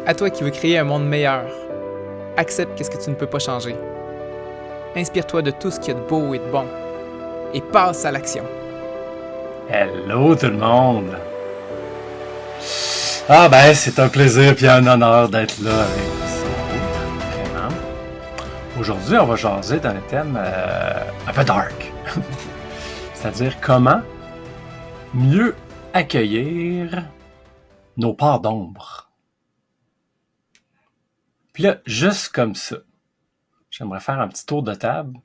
À toi qui veux créer un monde meilleur, accepte qu'est-ce que tu ne peux pas changer. Inspire-toi de tout ce qu'il y a de beau et de bon. Et passe à l'action. Hello tout le monde! Ah ben, c'est un plaisir et un honneur d'être là avec vous. Vraiment. Aujourd'hui, on va jaser d'un thème un peu dark. C'est-à-dire comment mieux accueillir nos parts d'ombre. Puis là, juste comme ça, j'aimerais faire un petit tour de table.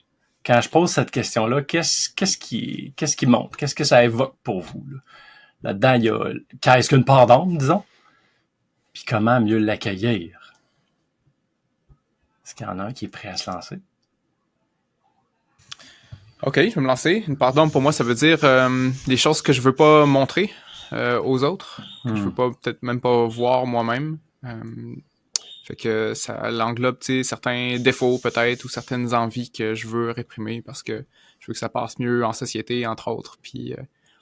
Quand je pose cette question-là, qu'est-ce qui monte? Qu'est-ce que ça évoque pour vous? Là-dedans, il y a qu'est-ce qu'une part d'ombre, disons? Puis comment mieux l'accueillir? Est-ce qu'il y en a un qui est prêt à se lancer? Ok, je vais me lancer. Une part d'ombre, pour moi, ça veut dire des choses que je veux pas montrer aux autres, que je veux pas, peut-être même pas voir moi-même. Fait que ça l'englobe, tu sais, certains défauts peut-être ou certaines envies que je veux réprimer parce que je veux que ça passe mieux en société, entre autres, puis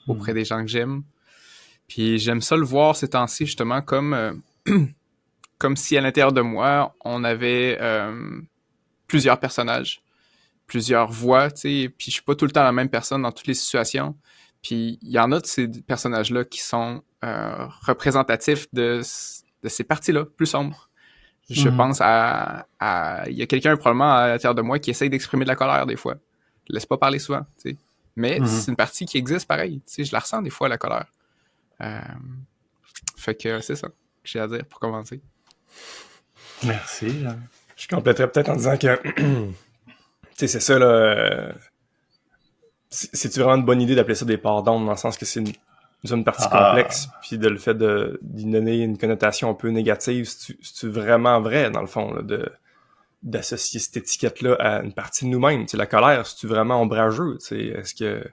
auprès des gens que j'aime. Puis j'aime ça le voir ces temps-ci, justement, comme si à l'intérieur de moi, on avait plusieurs personnages, plusieurs voix, tu sais, puis je suis pas tout le temps la même personne dans toutes les situations. Puis il y en a de ces personnages-là qui sont représentatifs de ces parties-là, plus sombres. Je pense à il y a quelqu'un probablement à l'intérieur de moi qui essaye d'exprimer de la colère des fois. Je laisse pas parler souvent, tu sais. Mais c'est une partie qui existe pareil, tu sais, je la ressens des fois, la colère. Fait que c'est ça que j'ai à dire pour commencer. Merci. Je compléterais peut-être en disant que tu sais, c'est ça là. C'est-tu vraiment une bonne idée d'appeler ça des parts d'ombre dans le sens que c'est une partie complexe, puis de le fait d'y donner une connotation un peu négative, c'est-tu vraiment vrai, dans le fond, là, d'associer cette étiquette-là à une partie de nous-mêmes? Tu sais, la colère, c'est-tu vraiment ombrageux? Tu sais, est-ce que...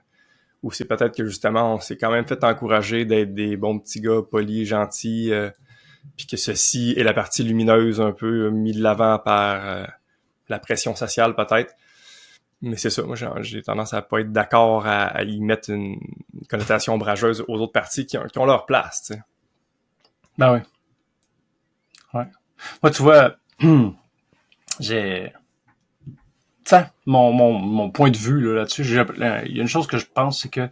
Ou c'est peut-être que, justement, on s'est quand même fait encourager d'être des bons petits gars polis, gentils, puis que ceci est la partie lumineuse un peu mis de l'avant par la pression sociale, peut-être. Mais c'est ça, moi j'ai tendance à pas être d'accord à y mettre une connotation ombrageuse aux autres parties qui ont leur place, tu sais. Ben oui. Ouais. Moi, tu vois, j'ai... Tiens, mon point de vue là-dessus, il y a une chose que je pense, c'est que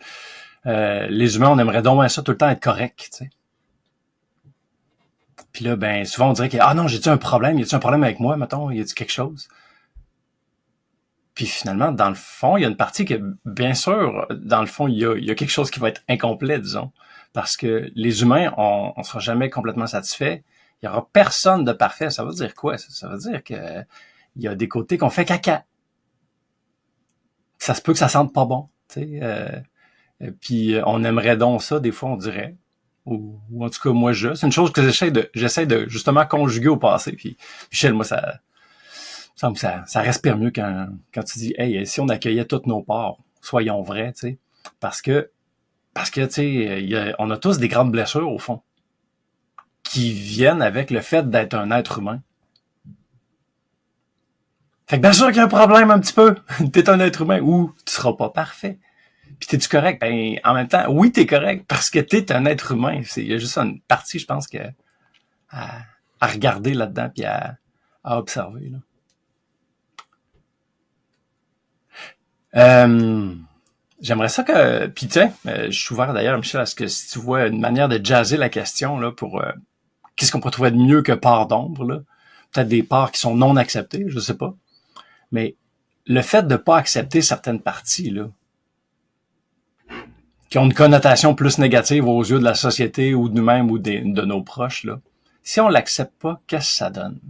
les humains, on aimerait donc ça tout le temps être correct, tu sais. Puis là, ben souvent on dirait que, ah non, j'ai-tu un problème? Y a-tu un problème avec moi, mettons? Y a-tu quelque chose? Puis finalement, dans le fond, il y a une partie que, bien sûr, dans le fond, il y a quelque chose qui va être incomplet, disons. Parce que les humains, on sera jamais complètement satisfait. Il y aura personne de parfait. Ça veut dire quoi? Ça veut dire que il y a des côtés qu'on fait caca. Ça se peut que ça sente pas bon, tu sais. Puis on aimerait donc ça, des fois, on dirait. Ou en tout cas, moi, c'est une chose que j'essaie de justement conjuguer au passé. Puis Michel, moi, ça respire mieux quand tu dis, hey, si on accueillait toutes nos parts, soyons vrais, tu sais. Parce que, tu sais, on a tous des grandes blessures, au fond, qui viennent avec le fait d'être un être humain. Fait que bien sûr qu'il y a un problème un petit peu. T'es un être humain ou tu seras pas parfait. Puis t'es-tu correct? Ben, en même temps, oui, t'es correct parce que t'es un être humain. Il y a juste une partie, je pense, à regarder là-dedans puis à observer, là. J'aimerais ça que... Puis tiens, je suis ouvert d'ailleurs, Michel, à ce que si tu vois une manière de jazzer la question là pour qu'est-ce qu'on pourrait trouver de mieux que part d'ombre, là? Peut-être des parts qui sont non acceptées, je sais pas. Mais le fait de pas accepter certaines parties, là, qui ont une connotation plus négative aux yeux de la société ou de nous-mêmes ou de nos proches, là, si on l'accepte pas, qu'est-ce que ça donne?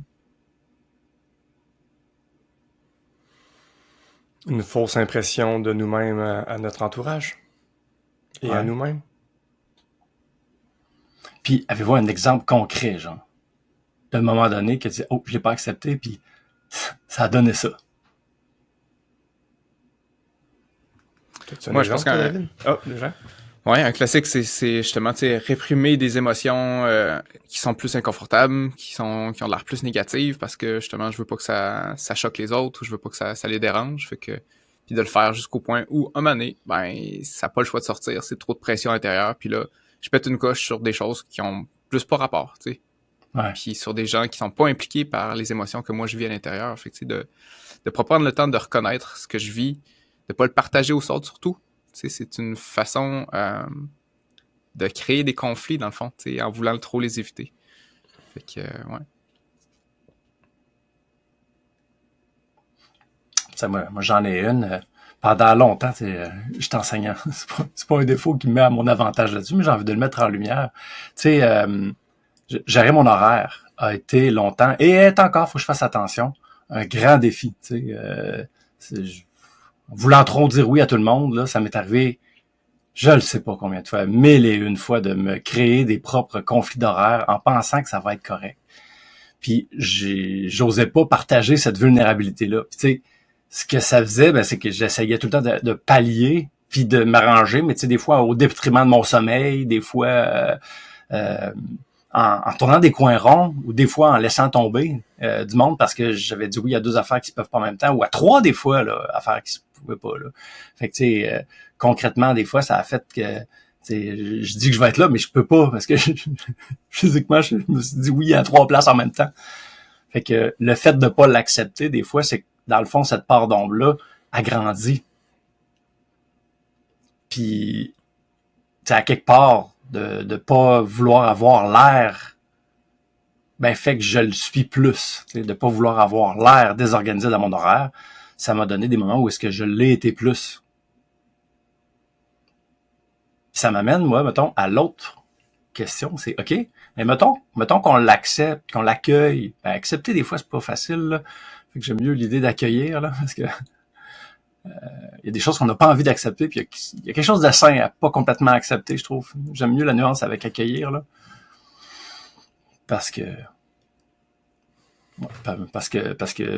Une fausse impression de nous-mêmes à notre entourage et à nous-mêmes. Puis, avez-vous un exemple concret, genre, d'un moment donné que tu dis, oh, je l'ai pas accepté, puis ça a donné ça? Moi, je pense un classique, c'est justement, tu sais, réprimer des émotions qui sont plus inconfortables, qui ont l'air plus négatives, parce que justement, je veux pas que ça choque les autres, ou je veux pas que ça les dérange, fait que puis de le faire jusqu'au point où, à un moment donné, ben, ça n'a pas le choix de sortir, c'est trop de pression intérieure, puis là, je pète une coche sur des choses qui ont plus pas rapport, tu sais. Ouais. Puis sur des gens qui sont pas impliqués par les émotions que moi je vis à l'intérieur. Fait que, de prendre le temps de reconnaître ce que je vis, de pas le partager aux autres surtout. C'est une façon de créer des conflits, dans le fond, en voulant trop les éviter. Fait que, ouais. Moi, j'en ai une. Pendant longtemps, je suis enseignant. C'est pas un défaut qui me met à mon avantage là-dessus, mais j'ai envie de le mettre en lumière. Gérer mon horaire a été longtemps, et est encore, faut que je fasse attention, un grand défi. Voulant trop dire oui à tout le monde, là, ça m'est arrivé, je le sais pas combien de fois, 1001 fois, de me créer des propres conflits d'horaire en pensant que ça va être correct. Puis j'osais pas partager cette vulnérabilité-là. Puis tu sais, ce que ça faisait, c'est que j'essayais tout le temps de pallier puis de m'arranger, mais tu sais, des fois au détriment de mon sommeil, des fois en tournant des coins ronds, ou des fois en laissant tomber du monde parce que j'avais dit oui à 2 affaires qui se peuvent pas en même temps, ou à 3 des fois, là, affaires qui se pouvaient pas, là. Fait que tu sais, concrètement, des fois, ça a fait que je dis que je vais être là, mais je peux pas parce que physiquement, je me suis dit oui à 3 places en même temps. Fait que le fait de pas l'accepter, des fois, c'est que dans le fond, cette part d'ombre-là agrandit. Puis, tu sais, à quelque part, de pas vouloir avoir l'air, fait que je le suis plus. Tu sais, de pas vouloir avoir l'air désorganisé dans mon horaire, ça m'a donné des moments où est-ce que je l'ai été plus. Puis ça m'amène, moi, mettons, à l'autre question, c'est OK, mais mettons qu'on l'accepte, qu'on l'accueille. Accepter, des fois, c'est pas facile, là. Fait que j'aime mieux l'idée d'accueillir, là, parce que il y a des choses qu'on n'a pas envie d'accepter, puis il y a quelque chose de sain à pas complètement accepter, je trouve. J'aime mieux la nuance avec accueillir, là. Parce que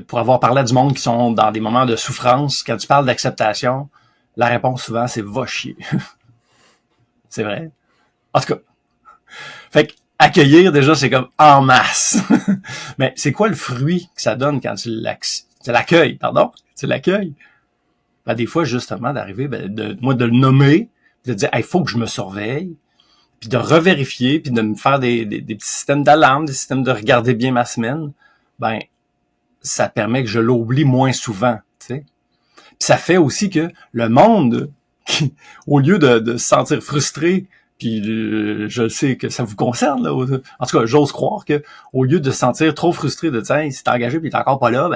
pour avoir parlé à du monde qui sont dans des moments de souffrance, quand tu parles d'acceptation, la réponse souvent, c'est va chier. C'est vrai. En tout cas. Fait que accueillir, déjà, c'est comme en masse. Mais c'est quoi le fruit que ça donne quand tu l'accueilles, pardon? Tu l'accueilles. Des fois, justement, d'arriver, de le nommer, de dire, il faut que je me surveille, puis de revérifier, puis de me faire des petits systèmes d'alarme, des systèmes de regarder bien ma semaine, ça permet que je l'oublie moins souvent, tu sais. Puis ça fait aussi que le monde, au lieu de se sentir frustré, puis je sais que ça vous concerne, là. En tout cas, j'ose croire que au lieu de se sentir trop frustré de dire, il s'est engagé puis il est encore pas là,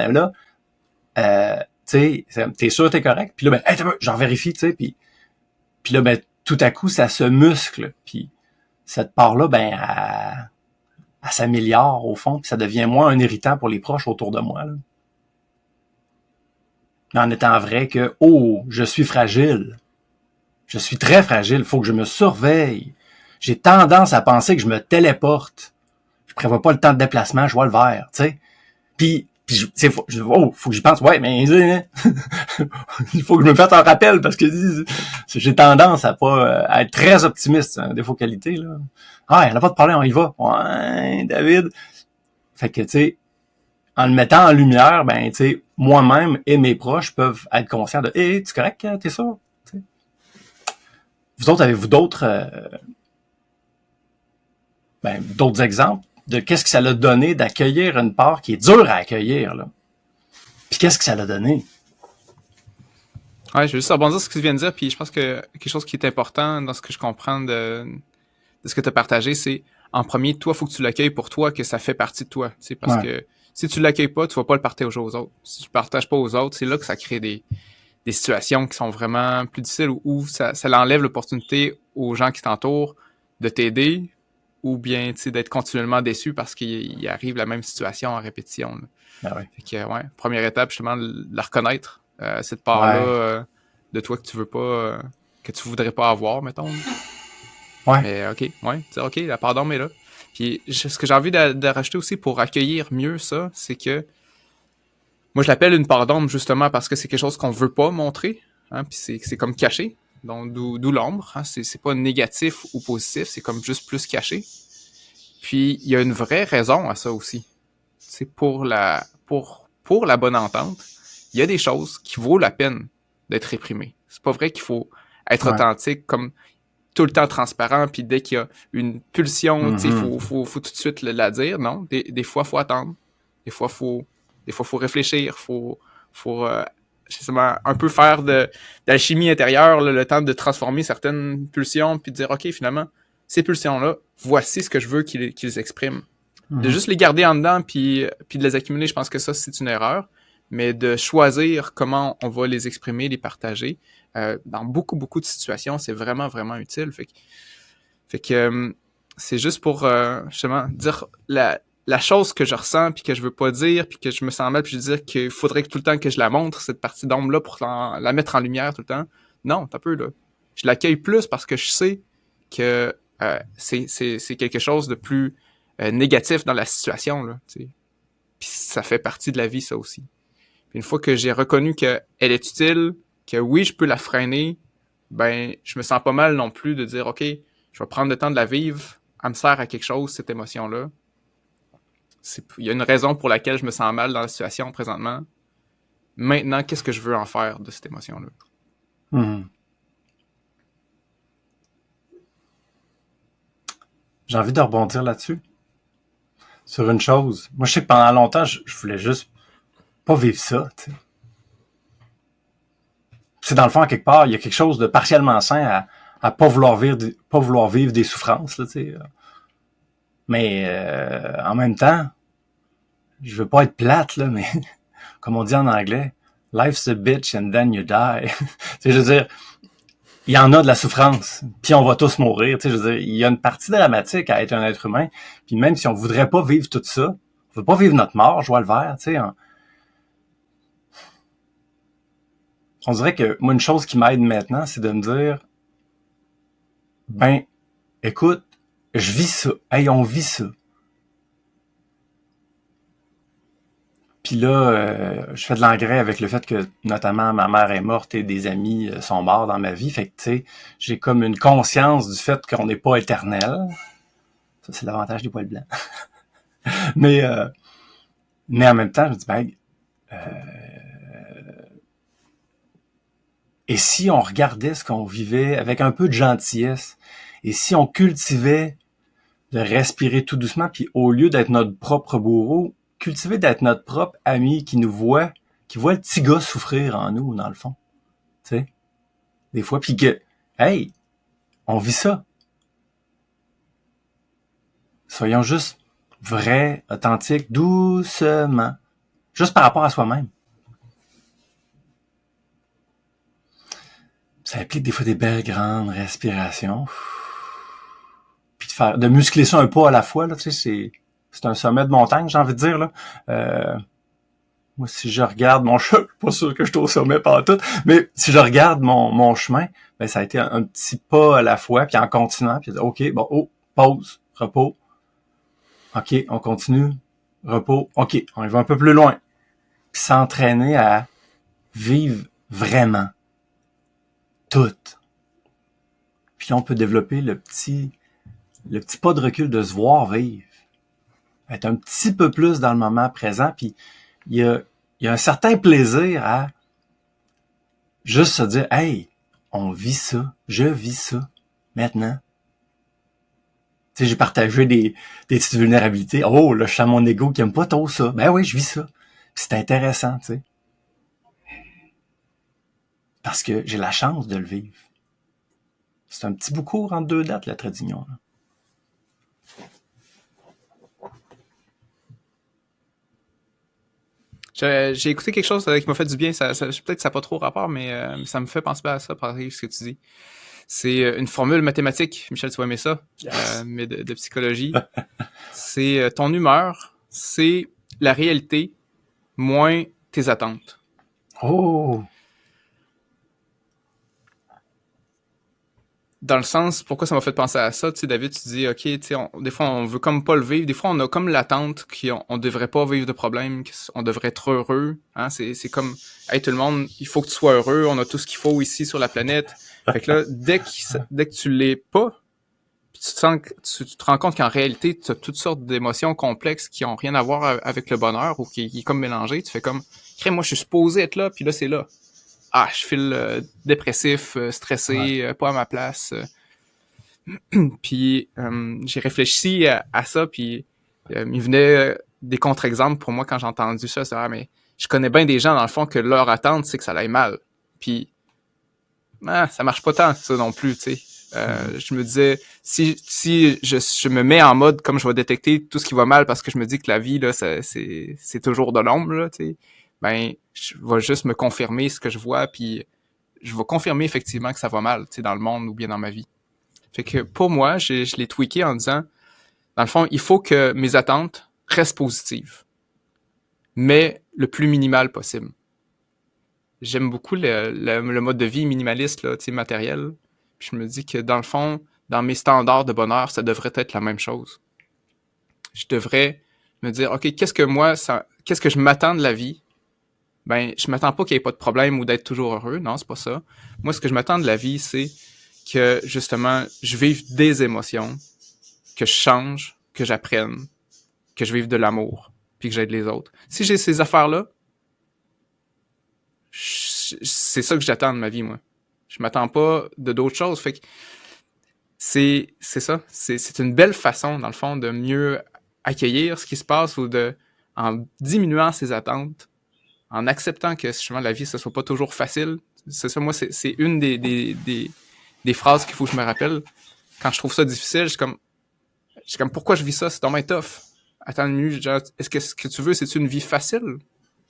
tu sais, t'es sûr t'es correct, puis là, j'en vérifie, tu sais, puis là, tout à coup, ça se muscle, puis cette part-là, elle s'améliore au fond, puis ça devient moins un irritant pour les proches autour de moi, là. Mais en étant vrai que, je suis fragile. Je suis très fragile, faut que je me surveille. J'ai tendance à penser que je me téléporte. Je prévois pas le temps de déplacement, je vois le vert, tu sais. Puis faut que j'y pense. Ouais, mais il faut que je me fasse un rappel parce que j'ai tendance à être très optimiste, un défaut qualité, là. Elle a pas de problème, on y va. Ouais, David. Fait que, tu sais, en le mettant en lumière, tu sais, moi-même et mes proches peuvent être conscients de, tu es correct, t'es sûr? T'sais. Vous autres, avez-vous d'autres exemples de qu'est-ce que ça l'a donné d'accueillir une part qui est dure à accueillir, là? Puis qu'est-ce que ça l'a donné? Ouais, je veux juste rebondir sur ce que tu viens de dire, puis je pense que quelque chose qui est important dans ce que je comprends de ce que tu as partagé, c'est, en premier, toi, il faut que tu l'accueilles pour toi, que ça fait partie de toi. Tu sais, parce que si tu l'accueilles pas, tu vas pas le partager aux autres. Si tu le partages pas aux autres, c'est là que ça crée des situations qui sont vraiment plus difficiles, où ça l'enlève l'opportunité aux gens qui t'entourent de t'aider, ou bien, tu sais, d'être continuellement déçu parce qu'il arrive la même situation en répétition, là. Fait que, première étape, justement, de la reconnaître, cette part-là de toi que tu veux pas, que tu voudrais pas avoir, mettons. Mais dire OK, la part d'homme est là. Puis ce que j'ai envie de rajouter aussi pour accueillir mieux ça, c'est que moi je l'appelle une part d'ombre justement parce que c'est quelque chose qu'on veut pas montrer, hein, puis c'est comme caché, donc d'où l'ombre, hein, c'est pas négatif ou positif, c'est comme juste plus caché. Puis il y a une vraie raison à ça aussi. C'est pour la bonne entente, il y a des choses qui vaut la peine d'être réprimées. C'est pas vrai qu'il faut être authentique, comme tout le temps transparent, puis dès qu'il y a une pulsion, il faut tout de suite la dire. Non, des fois, il faut attendre. Des fois, faut réfléchir. Faut justement un peu faire de la chimie intérieure, là, le temps de transformer certaines pulsions, puis de dire, OK, finalement, ces pulsions-là, voici ce que je veux qu'ils expriment. De juste les garder en dedans, puis de les accumuler, je pense que ça, c'est une erreur. Mais de choisir comment on va les exprimer, les partager, dans beaucoup, beaucoup de situations, c'est vraiment, vraiment utile. Fait que c'est juste pour, justement, dire la chose que je ressens, puis que je veux pas dire, puis que je me sens mal, puis je veux dire qu'il faudrait que tout le temps que je la montre, cette partie d'ombre-là, pour la mettre en lumière tout le temps. Non, t'as peu, là. Je l'accueille plus parce que je sais que c'est quelque chose de plus négatif dans la situation, là, t'sais. Puis ça fait partie de la vie, ça aussi. Puis une fois que j'ai reconnu qu'elle est utile, que oui, je peux la freiner, ben, je me sens pas mal non plus de dire, OK, je vais prendre le temps de la vivre, elle me sert à quelque chose, cette émotion-là. Il y a une raison pour laquelle je me sens mal dans la situation présentement. Maintenant, qu'est-ce que je veux en faire de cette émotion-là? J'ai envie de rebondir là-dessus. Sur une chose. Moi, je sais que pendant longtemps, je voulais juste pas vivre ça, tu sais. C'est dans le fond, à quelque part, il y a quelque chose de partiellement sain à pas vouloir vivre des souffrances, là, tu sais. Mais en même temps, je veux pas être plate, là, mais comme on dit en anglais, life's a bitch and then you die. Tu sais, je veux dire, il y en a de la souffrance, puis on va tous mourir. Tu sais, je veux dire, il y a une partie dramatique à être un être humain, puis même si on voudrait pas vivre tout ça, on veut pas vivre notre mort, je vois le vert, tu sais. On dirait que moi, une chose qui m'aide maintenant, c'est de me dire, ben, écoute, je vis ça. Hey, on vit ça. Puis là, je fais de l'engrais avec le fait que, notamment, ma mère est morte et des amis sont morts dans ma vie. Fait que, tu sais, j'ai comme une conscience du fait qu'on n'est pas éternel. Ça, c'est l'avantage des poils blancs. mais en même temps, je me dis, ben, et si on regardait ce qu'on vivait avec un peu de gentillesse, et si on cultivait de respirer tout doucement, puis au lieu d'être notre propre bourreau, cultiver d'être notre propre ami qui nous voit, qui voit le petit gars souffrir en nous, dans le fond. Tu sais, des fois, puis que, hey, on vit ça. Soyons juste vrais, authentiques, doucement, juste par rapport à soi-même. Ça implique des fois des belles grandes respirations. Puis de muscler ça un pas à la fois, là, tu sais, c'est un sommet de montagne, j'ai envie de dire, là. Moi, si je regarde mon chemin, pas sûr que je suis au sommet tout, mais si je regarde mon chemin, ben, ça a été un petit pas à la fois, puis en continuant, puis OK, bon, oh, pause, repos. OK, on continue, repos. OK, on y va un peu plus loin. Puis s'entraîner à vivre vraiment tout. Puis on peut développer le petit pas de recul de se voir vivre. Être un petit peu plus dans le moment présent, puis il y a un certain plaisir à juste se dire, hey, on vit ça, je vis ça, maintenant. Tu sais, j'ai partagé des petites vulnérabilités. Oh, là, je sens mon ego qui aime pas trop ça. Ben oui, je vis ça. Puis c'est intéressant, tu sais. Parce que j'ai la chance de le vivre. C'est un petit bout court entre deux dates, la Tradignon, là. J'ai écouté quelque chose qui m'a fait du bien. Peut-être que ça n'a pas trop rapport, mais ça me fait penser à ça, par ce que tu dis. C'est une formule mathématique, Michel, tu vas aimer ça, yes. Mais de psychologie. C'est ton humeur, c'est la réalité moins tes attentes. Oh! Dans le sens, pourquoi ça m'a fait penser à ça, tu sais, David, tu dis, OK, tu sais, des fois, on veut comme pas le vivre, des fois, on a comme l'attente qu'on devrait pas vivre de problème, qu'on devrait être heureux, hein, c'est comme, hey, tout le monde, il faut que tu sois heureux, on a tout ce qu'il faut ici sur la planète. Fait que là, dès que tu l'es pas, tu te rends compte qu'en réalité, tu as toutes sortes d'émotions complexes qui ont rien à voir avec le bonheur ou qui est comme mélangé, tu fais comme, moi, je suis supposé être là, puis là, c'est là. Ah, je file dépressif, stressé, ouais. Pas à ma place. Puis j'ai réfléchi à ça, puis il venait des contre-exemples pour moi quand j'ai entendu ça. C'est mais je connais bien des gens, dans le fond, que leur attente, c'est que ça aille mal. Puis ça marche pas tant, ça non plus, tu sais. Je me disais, si je me mets en mode comme je vais détecter tout ce qui va mal parce que je me dis que la vie, là, c'est toujours de l'ombre, là, tu sais, ben, je vais juste me confirmer ce que je vois, puis je vais confirmer effectivement que ça va mal, tu sais, dans le monde ou bien dans ma vie. Fait que pour moi, je l'ai tweaké en disant, dans le fond, il faut que mes attentes restent positives, mais le plus minimal possible. J'aime beaucoup le mode de vie minimaliste, là, tu sais, matériel. Puis je me dis que dans le fond, dans mes standards de bonheur, ça devrait être la même chose. Je devrais me dire, OK, qu'est-ce que je m'attends de la vie? Ben, je m'attends pas qu'il n'y ait pas de problème ou d'être toujours heureux. Non, c'est pas ça. Moi, ce que je m'attends de la vie, c'est que, justement, je vive des émotions, que je change, que j'apprenne, que je vive de l'amour, puis que j'aide les autres. Si j'ai ces affaires-là, c'est ça que j'attends de ma vie, moi. Je m'attends pas de d'autres choses. Fait que c'est ça. C'est une belle façon, dans le fond, de mieux accueillir ce qui se passe ou en diminuant ses attentes, en acceptant que justement la vie, ce soit pas toujours facile. C'est ça, moi, c'est une des phrases qu'il faut que je me rappelle. Quand je trouve ça difficile, je suis comme pourquoi je vis ça? C'est dommage tough. Attends une minute, genre, est-ce que ce que tu veux, c'est une vie facile?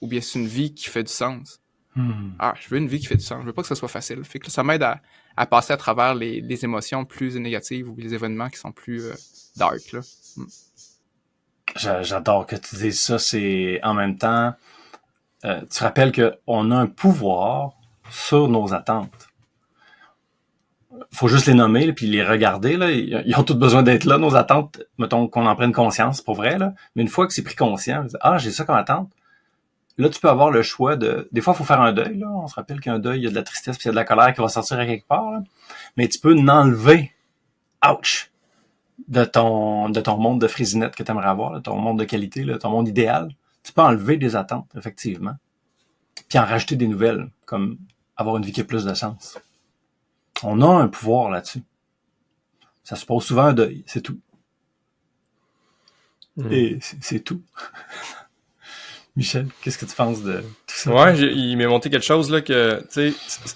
Ou bien c'est une vie qui fait du sens? Je veux une vie qui fait du sens. Je veux pas que ce soit facile. Fait que ça m'aide à passer à travers les émotions plus négatives ou les événements qui sont plus dark, là. J'adore que tu dises ça. C'est en même temps, tu rappelles qu'on a un pouvoir sur nos attentes. Faut juste les nommer, là, puis les regarder. Là. Ils ont tous besoin d'être là, nos attentes. Mettons qu'on en prenne conscience, pour vrai. Là. Mais une fois que c'est pris conscient, j'ai ça comme attente. Là, tu peux avoir le choix de... Des fois, il faut faire un deuil. Là. On se rappelle qu'un deuil, il y a de la tristesse puis il y a de la colère qui va sortir à quelque part. Là. Mais tu peux enlever, ouch, de ton monde de frisinette que tu aimerais avoir, là, ton monde de qualité, là, ton monde idéal. Tu peux enlever des attentes, effectivement. Puis en rajouter des nouvelles, comme avoir une vie qui a plus de sens. On a un pouvoir là-dessus. Ça suppose souvent un deuil, c'est tout. Et c'est tout. Michel, qu'est-ce que tu penses de tout ça? Ouais, il m'est monté quelque chose là que, tu sais,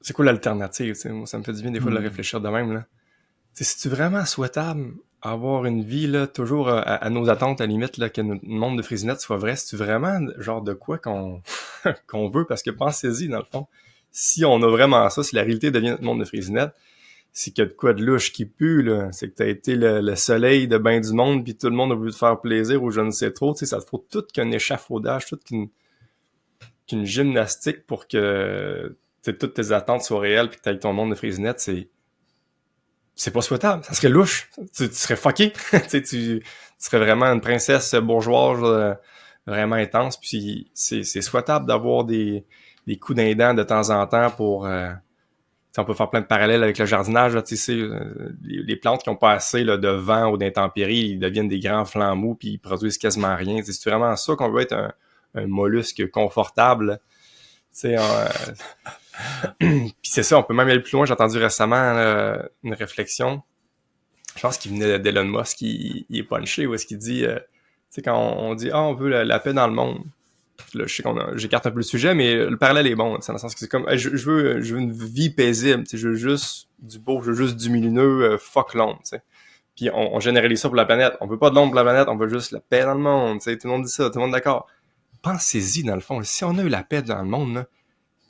c'est quoi l'alternative? Moi, ça me fait du bien des fois de le réfléchir de même. Là. C'est-tu vraiment souhaitable avoir une vie là toujours à nos attentes, à la limite, là, que notre monde de Frisinette soit vrai? C'est-tu vraiment genre de quoi qu'on qu'on veut? Parce que pensez-y, dans le fond, si on a vraiment ça, si la réalité devient notre monde de Frisinette, c'est qu'il y a de quoi de louche qui pue, là. C'est que t'as été le soleil de bain du monde, puis tout le monde a voulu te faire plaisir ou je ne sais trop. Tu sais, ça te faut tout qu'un échafaudage, tout qu'une gymnastique pour que toutes tes attentes soient réelles puis que t'aies ton monde de Frisinette, c'est pas souhaitable. Ça serait louche. Tu serais fucké. tu serais vraiment une princesse bourgeoise vraiment intense. Puis c'est souhaitable d'avoir des coups d'un dent de temps en temps pour... on peut faire plein de parallèles avec le jardinage. Là, les plantes qui n'ont pas assez là, de vent ou d'intempéries, ils deviennent des grands flancs mous puis ils produisent quasiment rien. C'est vraiment ça qu'on veut être un mollusque confortable. Puis c'est ça, on peut même aller plus loin. J'ai entendu récemment une réflexion. Je pense qu'il venait d'Elon Musk, il est punché, où est-ce qu'il dit, tu sais, quand on dit « on veut la paix dans le monde », là, je sais j'écarte un peu le sujet, mais le parallèle est bon, dans le sens que c'est comme je veux une vie paisible, je veux juste du beau, je veux juste du lumineux, fuck l'ombre, tu sais. Puis on généralise ça pour la planète. On veut pas de l'ombre pour la planète, on veut juste la paix dans le monde, tu sais. Tout le monde dit ça, tout le monde est d'accord. Pensez-y, dans le fond, si on a eu la paix dans le monde, là,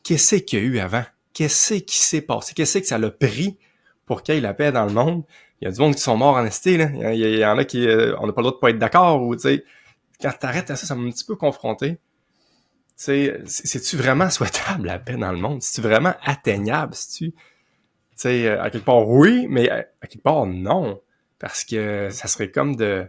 qu'est-ce qu'il y a eu avant? Qu'est-ce qui s'est passé? Qu'est-ce que ça l'a pris pour qu'il y ait la paix dans le monde? Il y a du monde qui sont morts en ST, là. Il y en a qui, on n'a pas le droit de pas être d'accord, ou, tu sais. Quand t'arrêtes à ça, ça m'a un petit peu confronté. Tu sais, c'est-tu vraiment souhaitable la paix dans le monde? C'est-tu vraiment atteignable? Tu sais, à quelque part, oui, mais à quelque part, non. Parce que ça serait comme de...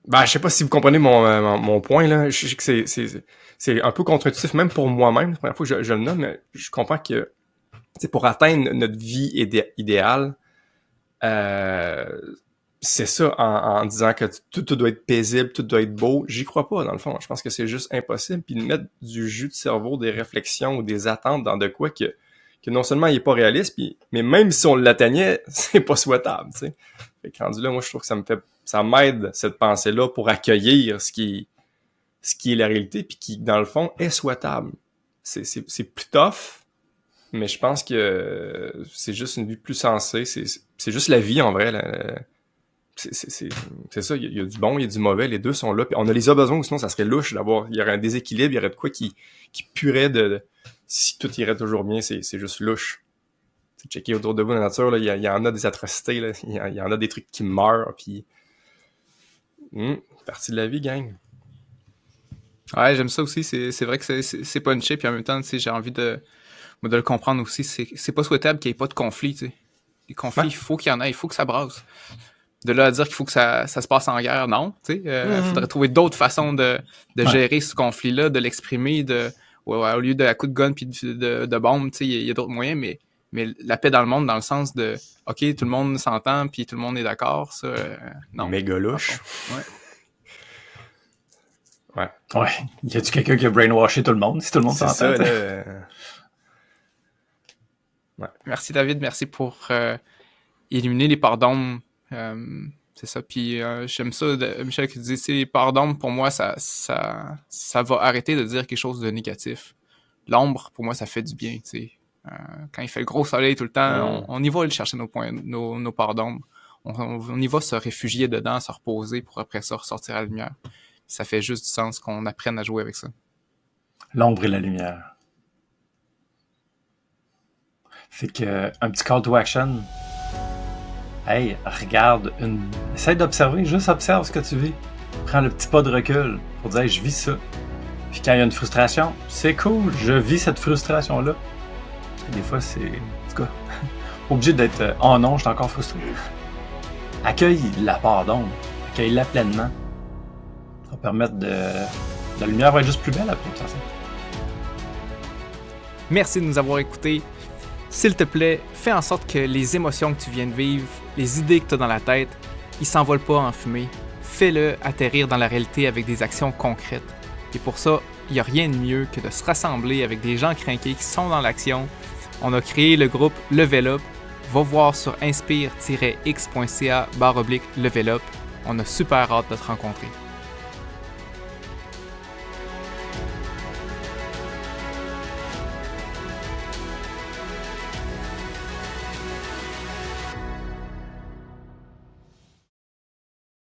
Ben, je sais pas si vous comprenez mon point, là. Je sais que c'est un peu contre-intuitif, même pour moi-même. C'est la première fois que je le nomme, mais je comprends que, tu sais, pour atteindre notre vie idéale, c'est ça, en disant que tout doit être paisible, tout doit être beau. J'y crois pas, dans le fond. Je pense que c'est juste impossible. Puis de mettre du jus de cerveau, des réflexions ou des attentes dans de quoi que que non seulement il est pas réaliste, mais même si on l'atteignait, c'est pas souhaitable, tu sais. Fait que rendu là, moi, je trouve que ça m'aide, cette pensée-là, pour accueillir ce qui est la réalité, puis qui, dans le fond, est souhaitable. C'est plus tough, mais je pense que c'est juste une vie plus sensée. C'est juste la vie, en vrai. C'est ça, il y a du bon, il y a du mauvais, les deux sont là. Puis on a les a besoin, sinon ça serait louche d'avoir. Il y aurait un déséquilibre, il y aurait de quoi qui puerait de si tout irait toujours bien, c'est juste louche. T'sais, checker autour de vous dans la nature, là, il y en a des atrocités, là, il y en a des trucs qui meurent, puis partie de la vie, gang. Ouais, j'aime ça aussi. C'est vrai que c'est punché, puis en même temps, j'ai envie de le comprendre aussi. C'est pas souhaitable qu'il n'y ait pas de conflit, tu sais. Les conflits, il faut qu'il y en ait, il faut que ça brasse. De là à dire qu'il faut que ça se passe en guerre, non. Tu sais, faudrait trouver d'autres façons de gérer ce conflit-là, de l'exprimer, au lieu de à coup de gun puis de bombe, tu sais, il y a d'autres moyens, mais la paix dans le monde, dans le sens de OK, tout le monde s'entend puis tout le monde est d'accord, ça, non. Méga louche. Ouais. Y a-tu quelqu'un qui a brainwashé tout le monde, si tout le monde s'entend? C'est ça, Ouais. Merci David, merci pour éliminer les parts d'ombre. C'est ça. Puis j'aime ça, Michel qui dit, les parts d'ombre, pour moi, ça va arrêter de dire quelque chose de négatif. L'ombre, pour moi, ça fait du bien. Quand il fait le gros soleil tout le temps, on y va aller chercher nos parts d'ombre. On y va se réfugier dedans, se reposer pour après ça ressortir à la lumière. Ça fait juste du sens qu'on apprenne à jouer avec ça. L'ombre et la lumière. Fait que un petit call to action. Hey, regarde essaye d'observer, juste observe ce que tu vis. Prends le petit pas de recul pour dire je vis ça. Puis quand il y a une frustration, c'est cool, je vis cette frustration-là. Des fois, c'est. En tout cas, obligé d'être oh non, je suis encore frustré. Accueille la part d'ombre, accueille-la pleinement. Ça va permettre la lumière va être juste plus belle après ça. Merci de nous avoir écoutés. S'il te plaît, fais en sorte que les émotions que tu viens de vivre, les idées que tu as dans la tête, ils s'envolent pas en fumée. Fais-le atterrir dans la réalité avec des actions concrètes. Et pour ça, il n'y a rien de mieux que de se rassembler avec des gens crinqués qui sont dans l'action. On a créé le groupe Level Up. Va voir sur inspire-x.ca/levelup. On a super hâte de te rencontrer.